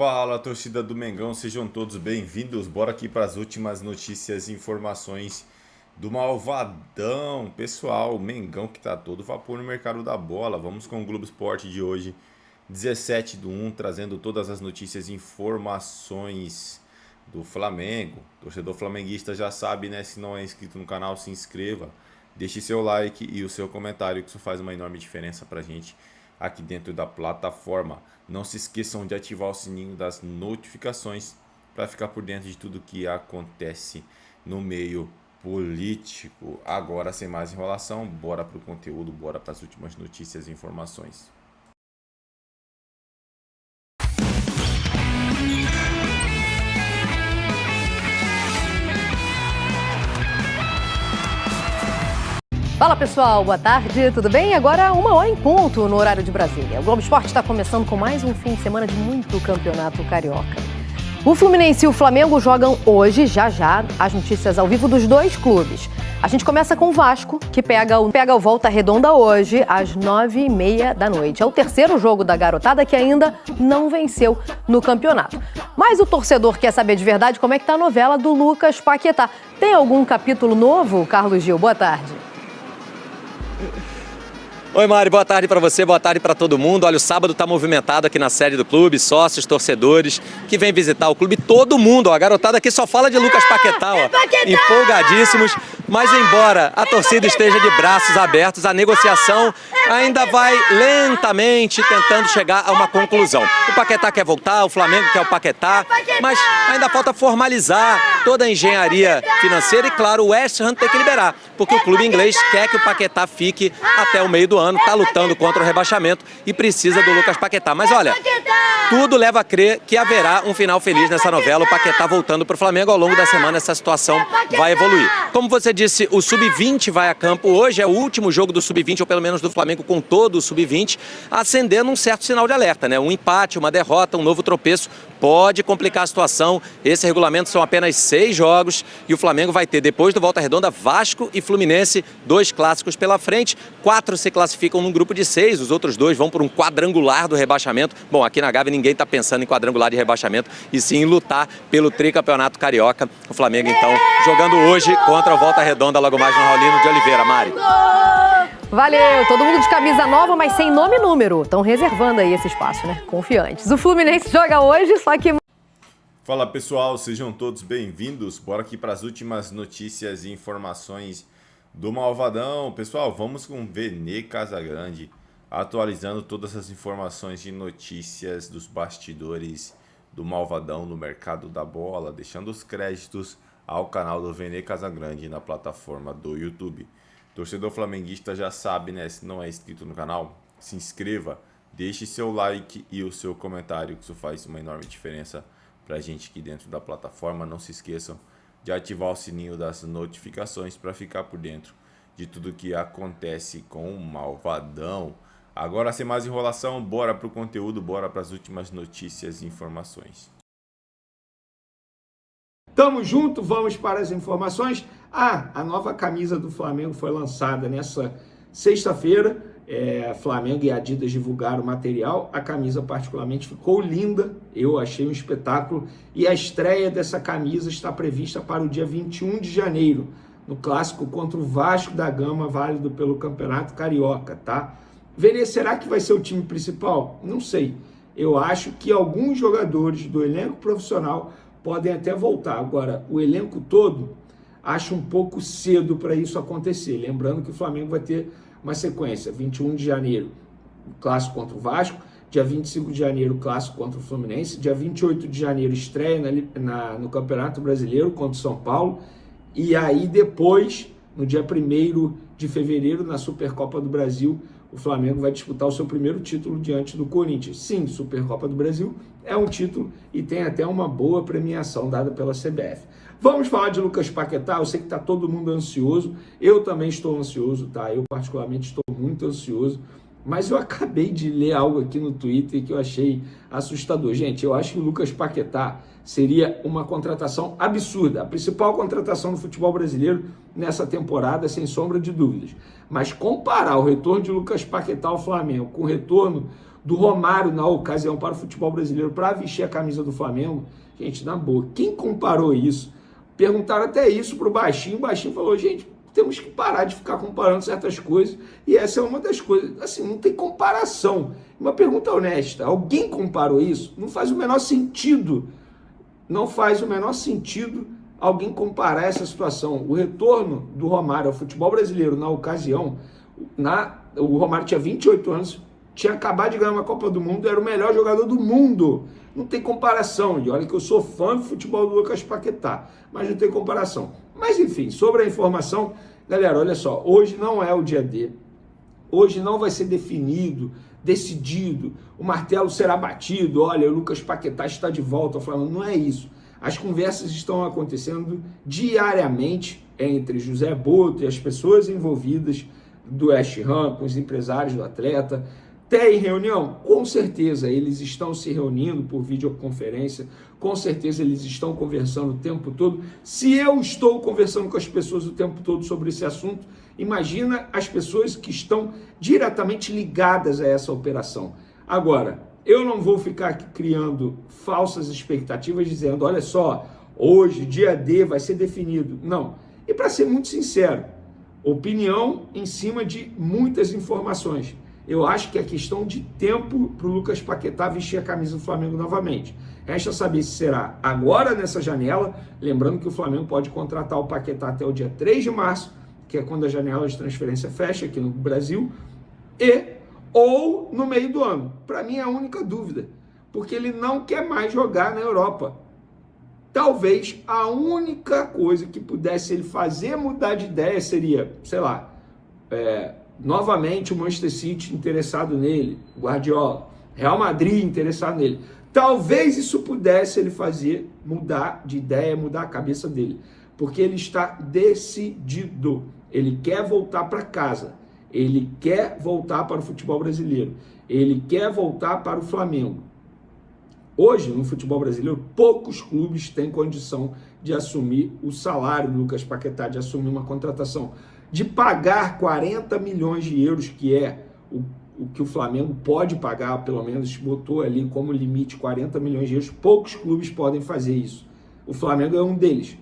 Fala, torcida do Mengão, sejam todos bem-vindos. Bora aqui para as últimas notícias e informações do Malvadão. Pessoal, o Mengão que tá todo vapor no mercado da bola. Vamos com o Globo Esporte de hoje, 17/1, trazendo todas as notícias e informações do Flamengo. Torcedor flamenguista já sabe, né? Se não é inscrito no canal, se inscreva. Deixe seu like e o seu comentário, que isso faz uma enorme diferença pra gente aqui dentro da plataforma. Não se esqueçam de ativar o sininho das notificações para ficar por dentro de tudo que acontece no meio político. Agora, sem mais enrolação, bora para o conteúdo, bora para as últimas notícias e informações. Fala pessoal, boa tarde, tudo bem? Agora 1h em ponto no horário de Brasília. O Globo Esporte está começando com mais um fim de semana de muito campeonato carioca. O Fluminense e o Flamengo jogam hoje, já, as notícias ao vivo dos dois clubes. A gente começa com o Vasco, que pega o Volta Redonda hoje, às 9h30 da noite. É o terceiro jogo da garotada que ainda não venceu no campeonato. Mas o torcedor quer saber de verdade como é que tá a novela do Lucas Paquetá. Tem algum capítulo novo, Carlos Gil? Boa tarde. Oi, Mari, boa tarde para você, boa tarde para todo mundo. Olha, o sábado está movimentado aqui na sede do clube, sócios, torcedores que vêm visitar o clube, todo mundo. Ó, a garotada aqui só fala de Lucas Paquetá, ó, empolgadíssimos. Mas embora a torcida esteja de braços abertos, a negociação ainda vai lentamente tentando chegar a uma conclusão. O Paquetá quer voltar, o Flamengo quer o Paquetá, mas ainda falta formalizar toda a engenharia financeira e, claro, o West Ham tem que liberar, porque o clube inglês quer que o Paquetá fique até o meio do ano, está lutando contra o rebaixamento e precisa do Lucas Paquetá. Mas olha, tudo leva a crer que haverá um final feliz nessa novela, o Paquetá voltando para o Flamengo. Ao longo da semana essa situação vai evoluir. Como você disse, o Sub-20 vai a campo hoje, é o último jogo do Sub-20, ou pelo menos do Flamengo com todo o Sub-20, acendendo um certo sinal de alerta, né? Um empate, uma derrota, um novo tropeço pode complicar a situação. Esse regulamento são apenas 6 jogos e o Flamengo vai ter, depois do Volta Redonda, Vasco e Fluminense, 2 clássicos pela frente. 4 se classificam num grupo de 6, os outros 2 vão por um quadrangular do rebaixamento. Bom, aqui na Gávea ninguém está pensando em quadrangular de rebaixamento e sim em lutar pelo tricampeonato carioca. O Flamengo, então, jogando hoje contra o Volta Redonda, logo mais no Raulino de Oliveira. Mari. Valeu, todo mundo de camisa nova, mas sem nome e número. Estão reservando aí esse espaço, né? Confiantes. O Fluminense joga hoje, só que... Fala pessoal, sejam todos bem-vindos. Bora aqui para as últimas notícias e informações do Malvadão. Pessoal, vamos com o Vene Casagrande, atualizando todas as informações e notícias dos bastidores do Malvadão no mercado da bola, deixando os créditos ao canal do Vene Casagrande na plataforma do YouTube. Torcedor flamenguista já sabe, né? Se não é inscrito no canal, se inscreva, deixe seu like e o seu comentário, que isso faz uma enorme diferença pra gente aqui dentro da plataforma. Não se esqueçam de ativar o sininho das notificações para ficar por dentro de tudo que acontece com o Malvadão. Agora, sem mais enrolação, bora pro conteúdo, bora para as últimas notícias e informações. Tamo junto, vamos para as informações. A nova camisa do Flamengo foi lançada nessa sexta-feira. Flamengo e Adidas divulgaram o material. A camisa particularmente ficou linda, eu achei um espetáculo. E a estreia dessa camisa está prevista para o dia 21 de janeiro, no clássico contra o Vasco da Gama, válido pelo Campeonato Carioca, tá? Vene, será que vai ser o time principal? Não sei. Eu acho que alguns jogadores do elenco profissional podem até voltar. Agora, o elenco todo, acho um pouco cedo para isso acontecer. Lembrando que o Flamengo vai ter uma sequência. 21 de janeiro, clássico contra o Vasco. Dia 25 de janeiro, clássico contra o Fluminense. Dia 28 de janeiro, estreia no Campeonato Brasileiro contra o São Paulo. E aí depois, no dia 1º de fevereiro, na Supercopa do Brasil, o Flamengo vai disputar o seu primeiro título diante do Corinthians. Sim, Supercopa do Brasil é um título e tem até uma boa premiação dada pela CBF. Vamos falar de Lucas Paquetá. Eu sei que está todo mundo ansioso. Eu também estou ansioso, tá? Eu particularmente estou muito ansioso. Mas eu acabei de ler algo aqui no Twitter que eu achei assustador. Gente, eu acho que o Lucas Paquetá seria uma contratação absurda. A principal contratação do futebol brasileiro nessa temporada, sem sombra de dúvidas. Mas comparar o retorno de Lucas Paquetá ao Flamengo com o retorno do Romário na ocasião para o futebol brasileiro para vestir a camisa do Flamengo, gente, na boa, quem comparou isso? Perguntaram até isso para o Baixinho falou, gente, temos que parar de ficar comparando certas coisas, e essa é uma das coisas, assim, não tem comparação. Uma pergunta honesta, alguém comparou isso? Não faz o menor sentido, não faz o menor sentido alguém comparar essa situação. O retorno do Romário ao futebol brasileiro na ocasião, o Romário tinha 28 anos, tinha acabado de ganhar uma Copa do Mundo, era o melhor jogador do mundo. Não tem comparação. E olha que eu sou fã do futebol do Lucas Paquetá, mas não tem comparação. Mas enfim, sobre a informação, galera, olha só, hoje não é o dia D. Hoje não vai ser definido, decidido, o martelo será batido, olha, o Lucas Paquetá está de volta ao Flamengo. Não é isso. As conversas estão acontecendo diariamente entre José Boto e as pessoas envolvidas do West Ham, com os empresários do atleta. Tem reunião? Com certeza eles estão se reunindo por videoconferência, com certeza eles estão conversando o tempo todo. Se eu estou conversando com as pessoas o tempo todo sobre esse assunto, imagina as pessoas que estão diretamente ligadas a essa operação. Agora, eu não vou ficar aqui criando falsas expectativas dizendo, olha só, hoje, dia D, vai ser definido. Não. E para ser muito sincero, opinião em cima de muitas informações. Eu acho que é questão de tempo para o Lucas Paquetá vestir a camisa do Flamengo novamente. Resta saber se será agora nessa janela, lembrando que o Flamengo pode contratar o Paquetá até o dia 3 de março, que é quando a janela de transferência fecha aqui no Brasil, ou no meio do ano. Para mim é a única dúvida, porque ele não quer mais jogar na Europa. Talvez a única coisa que pudesse ele fazer mudar de ideia seria, sei lá, novamente o Manchester City interessado nele, Guardiola, Real Madrid interessado nele. Talvez isso pudesse ele fazer mudar de ideia, mudar a cabeça dele, porque ele está decidido. Ele quer voltar para casa, ele quer voltar para o futebol brasileiro, ele quer voltar para o Flamengo. Hoje, no futebol brasileiro, poucos clubes têm condição de assumir o salário do Lucas Paquetá, de assumir uma contratação, de pagar 40 milhões de euros, que é o que o Flamengo pode pagar, pelo menos botou ali como limite 40 milhões de euros. Poucos clubes podem fazer isso. O Flamengo é um deles.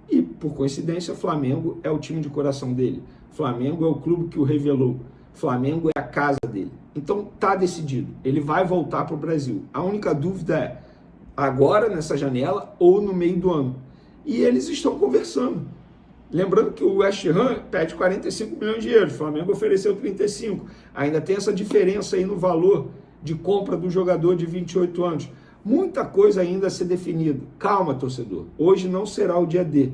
E, por coincidência, o Flamengo é o time de coração dele. O Flamengo é o clube que o revelou. O Flamengo é a casa dele. Então, tá decidido. Ele vai voltar para o Brasil. A única dúvida é agora, nessa janela, ou no meio do ano. E eles estão conversando. Lembrando que o West Ham pede 45 milhões de euros. O Flamengo ofereceu 35. Ainda tem essa diferença aí no valor de compra do jogador de 28 anos. Muita coisa ainda a ser definida. Calma, torcedor. Hoje não será o dia D.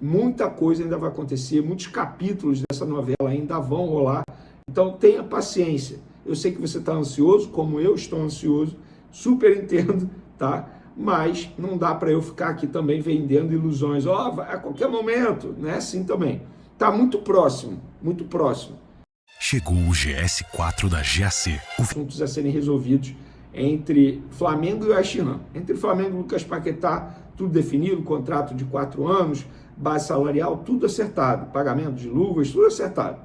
Muita coisa ainda vai acontecer. Muitos capítulos dessa novela ainda vão rolar. Então tenha paciência. Eu sei que você está ansioso, como eu estou ansioso. Super entendo, tá? Mas não dá para eu ficar aqui também vendendo ilusões. A qualquer momento, não é assim também. Tá muito próximo, muito próximo. Chegou o GS4 da GAC. Assuntos a serem resolvidos entre Flamengo e o West Ham. Entre Flamengo e Lucas Paquetá, tudo definido, contrato de 4 anos, base salarial, tudo acertado. Pagamento de luvas, tudo acertado.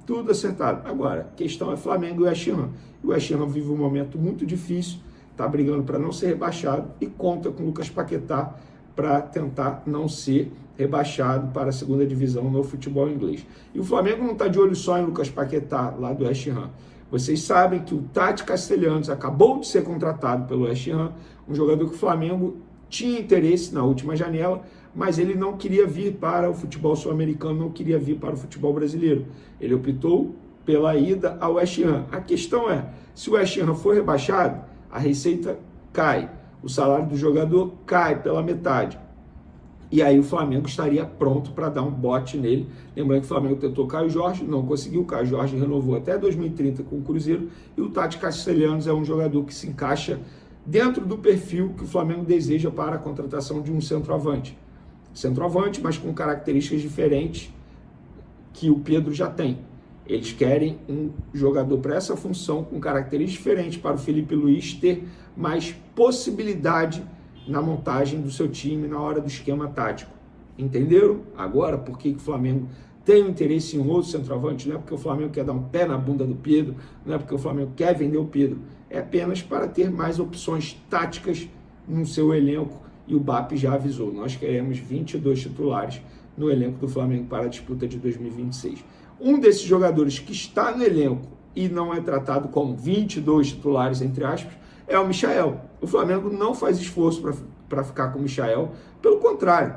Tudo acertado. Agora, a questão é Flamengo e West Ham. O West Ham vive um momento muito difícil, está brigando para não ser rebaixado e conta com o Lucas Paquetá para tentar não ser rebaixado para a segunda divisão no futebol inglês. E o Flamengo não está de olho só em Lucas Paquetá, lá do West Ham. Vocês sabem que o Tati Castelhanos acabou de ser contratado pelo West Ham, um jogador que o Flamengo tinha interesse na última janela, mas ele não queria vir para o futebol sul-americano, não queria vir para o futebol brasileiro. Ele optou pela ida ao West Ham. A questão é, se o West Ham for rebaixado, a receita cai, o salário do jogador cai pela metade. E aí o Flamengo estaria pronto para dar um bote nele. Lembrando que o Flamengo tentou Caio Jorge, não conseguiu. Caio Jorge renovou até 2030 com o Cruzeiro. E o Tati Castelhanos é um jogador que se encaixa dentro do perfil que o Flamengo deseja para a contratação de um centroavante. Centroavante, mas com características diferentes que o Pedro já tem. Eles querem um jogador para essa função com características diferentes para o Felipe Luiz ter mais possibilidade na montagem do seu time na hora do esquema tático. Entenderam? Agora, por que o Flamengo tem interesse em outro centroavante, não é porque o Flamengo quer dar um pé na bunda do Pedro, não é porque o Flamengo quer vender o Pedro, é apenas para ter mais opções táticas no seu elenco, e o BAP já avisou, nós queremos 22 titulares no elenco do Flamengo para a disputa de 2026. Um desses jogadores que está no elenco e não é tratado como 22 titulares, entre aspas, é o Michael. O Flamengo não faz esforço para ficar com o Michael, pelo contrário,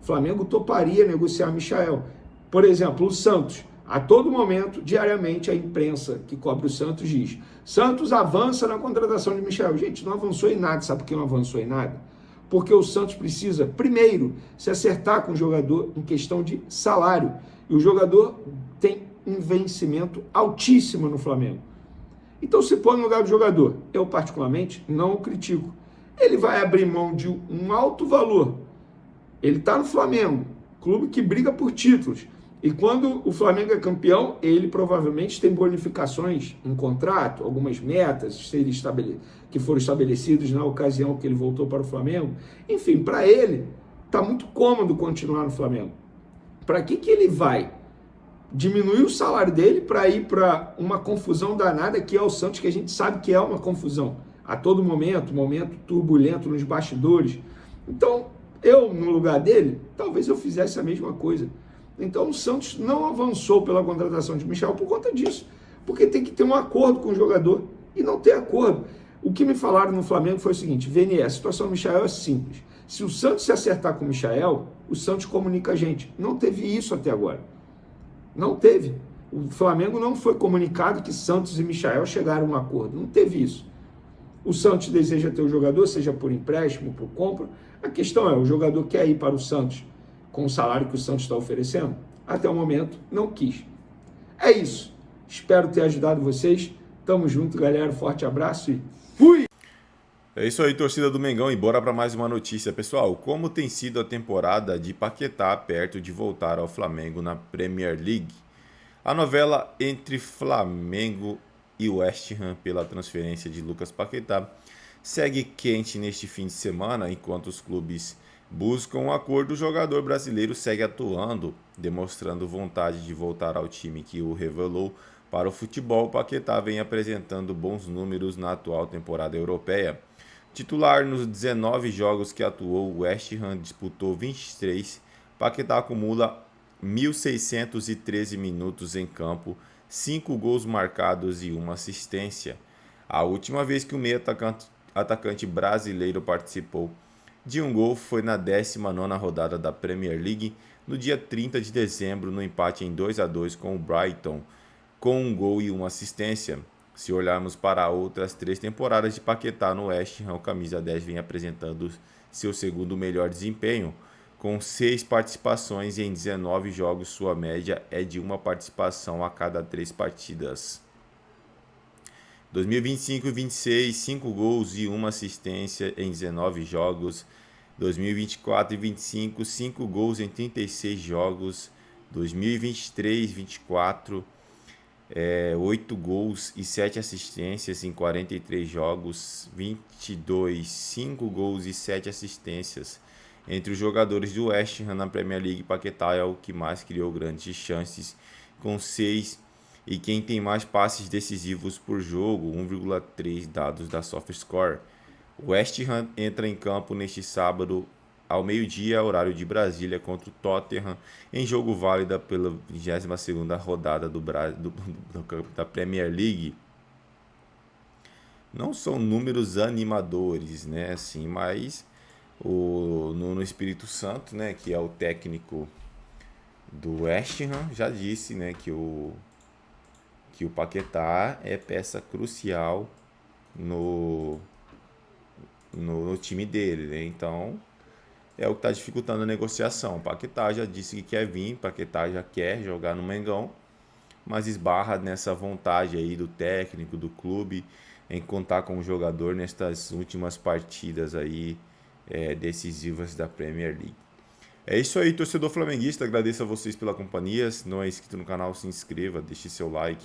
o Flamengo toparia negociar o Michael. Por exemplo, o Santos, a todo momento, diariamente, a imprensa que cobre o Santos diz: Santos avança na contratação de Michael. Gente, não avançou em nada. Sabe por que não avançou em nada? Porque o Santos precisa, primeiro, se acertar com o jogador em questão de salário. E o jogador tem um vencimento altíssimo no Flamengo. Então se põe no lugar do jogador. Eu, particularmente, não o critico. Ele vai abrir mão de um alto valor. Ele está no Flamengo, clube que briga por títulos. E quando o Flamengo é campeão, ele provavelmente tem bonificações em contrato, algumas metas que foram estabelecidas na ocasião que ele voltou para o Flamengo. Enfim, para ele, está muito cômodo continuar no Flamengo. Para que ele vai diminuir o salário dele para ir para uma confusão danada que é o Santos, que a gente sabe que é uma confusão a todo momento turbulento nos bastidores. Então, eu, no lugar dele, talvez eu fizesse a mesma coisa. Então o Santos não avançou pela contratação de Michael por conta disso, porque tem que ter um acordo com o jogador, e não tem acordo. O que me falaram no Flamengo foi o seguinte: Vene, a situação do Michael é simples. Se o Santos se acertar com o Michael, o Santos comunica a gente. Não teve isso até agora. Não teve. O Flamengo não foi comunicado que Santos e Michael chegaram a um acordo. Não teve isso. O Santos deseja ter o jogador, seja por empréstimo, por compra. A questão é, o jogador quer ir para o Santos com o salário que o Santos está oferecendo? Até o momento, não quis. É isso. Espero ter ajudado vocês. Tamo junto, galera. Forte abraço e fui! É isso aí, torcida do Mengão, e bora para mais uma notícia. Pessoal, como tem sido a temporada de Paquetá perto de voltar ao Flamengo na Premier League? A novela entre Flamengo e West Ham pela transferência de Lucas Paquetá segue quente neste fim de semana, enquanto os clubes buscam um acordo. O jogador brasileiro segue atuando, demonstrando vontade de voltar ao time que o revelou para o futebol. Paquetá vem apresentando bons números na atual temporada europeia. Titular nos 19 jogos que atuou, o West Ham disputou 23. Paquetá acumula 1.613 minutos em campo, 5 gols marcados e 1 assistência. A última vez que o meio atacante brasileiro participou de um gol foi na 19ª rodada da Premier League, no dia 30 de dezembro, no empate em 2-2 com o Brighton, com um gol e 1 assistência. Se olharmos para outras 3 temporadas de Paquetá no West Ham, o camisa 10 vem apresentando seu segundo melhor desempenho, com 6 participações em 19 jogos. Sua média é de 1 participação a cada 3 partidas. 2025 e 26, 5 gols e 1 assistência em 19 jogos. 2024 e 25, 5 gols em 36 jogos. 2023 e 24, 8 gols e 7 assistências em 43 jogos. 22, 5 gols e 7 assistências. Entre os jogadores do West Ham na Premier League, Paquetá é o que mais criou grandes chances, com 6, e quem tem mais passes decisivos por jogo, 1,3 dados da SofaScore. O West Ham entra em campo neste sábado ao meio-dia, horário de Brasília, contra o Tottenham, em jogo válido pela 22ª rodada da Premier League. Não são números animadores, né, assim, mas o Nuno Espírito Santo, né, que é o técnico do West Ham, já disse, né, que o Paquetá é peça crucial no time dele, né? Então é o que está dificultando a negociação. O Paquetá já disse que quer vir, Paquetá já quer jogar no Mengão, mas esbarra nessa vontade aí do técnico, do clube, em contar com o jogador nestas últimas partidas aí decisivas da Premier League. É isso aí, torcedor flamenguista. Agradeço a vocês pela companhia. Se não é inscrito no canal, se inscreva, deixe seu like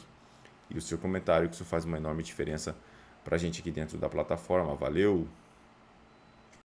e o seu comentário, que isso faz uma enorme diferença pra gente aqui dentro da plataforma. Valeu!